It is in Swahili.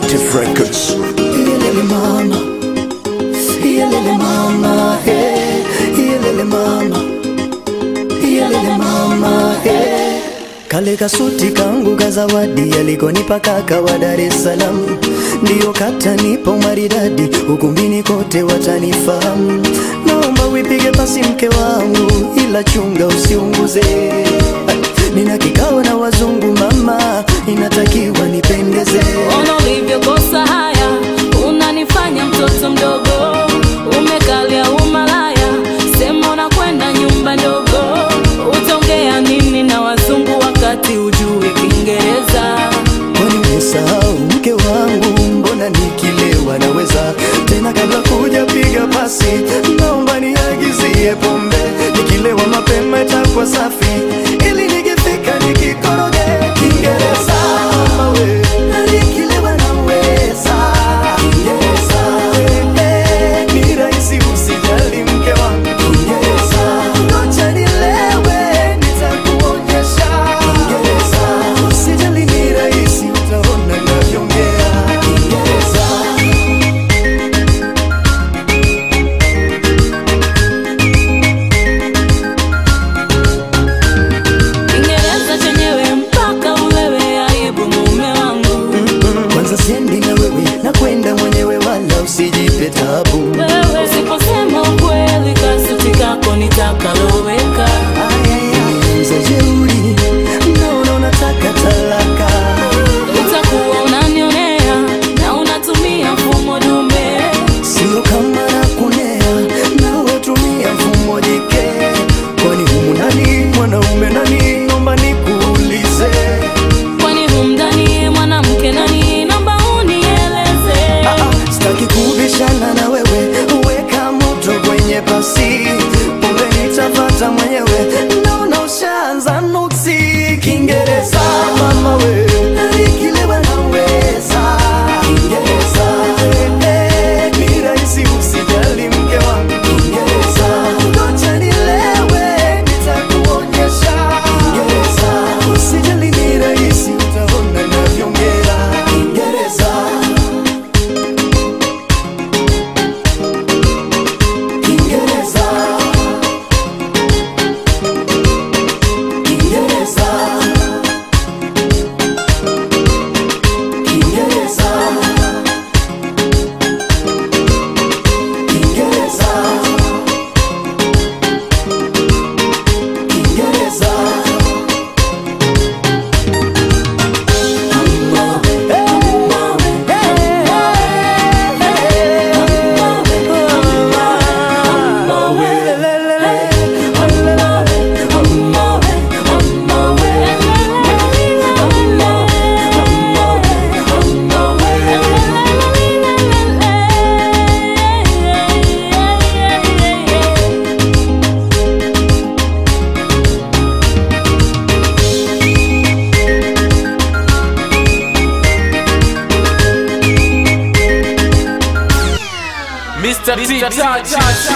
Active Records. Ilele mama, ilele mama, hey. Ilele mama, ilele mama, hey. Kale kasuti kangu kazawadi alikonipa kaka wa Dar es Salaam, ndio katanipa maridadi, ukumbini kote watanifahamu. Naomba wipige pasi mke wangu, ila chunga usiunguze. Nina kikao na wazungu mama, inatakiwa nipendeze. Ona ulivyokosa haya, unanifanya mtoto mdogo. Umekalia umalaya, sema unakwenda nyumba ndogo. Utaongea nini na wazungu wakati ujui Kiingereza? Kwani umesahau mke wangu, mbona nikilewa naweza? Tena kabla kuja piga pasi, naomba niagizie pombe. Nikilewa mapema itakuwa safi, ili nikifika nikikoroge Kiingereza. Mama we, nikilewa naweza Kiingereza. Ni rahisi usijali mke wangu Kiingereza. Ngoja nilewe nitakuonyesha Kiingereza. Usijali ni rahisi utaona navyongea Kiingereza. Kiingereza chenyewe mpaka ulewe, aibu mume wangu. Kwanza siendi na wewe, nakwenda mwenyewe, wala usijipe tabu. Wewe usiposema ukweli, kasuti kako nitakaloweka. Mzajeuri, naona unataka talaka. Utakuwa unanionea na unatumia mfumo dume. Sio kama nakunea, na watumia mfumo jike. Kwani humu nani mwanaume nani, naomba nikuulize. Kwani humdani mwanamke nani, naomba unieleze. Sitaki kubishana na wewe, weka moto kwenye pasi. Pombe nitapata mwenyewe, naona ushaanza nuksi. Kiingereza mama we, nikilewa naweza Kiingereza. Ni rahisi usijali mke wangu Kiingereza. Ngoja nilewe nitakuonyesha Kiingereza. Usijali ni rahisi utaona navyongea Kiingereza. Kiingereza. Kiingereza. Kiingereza. Kiingereza. Kiingereza. Mr. T.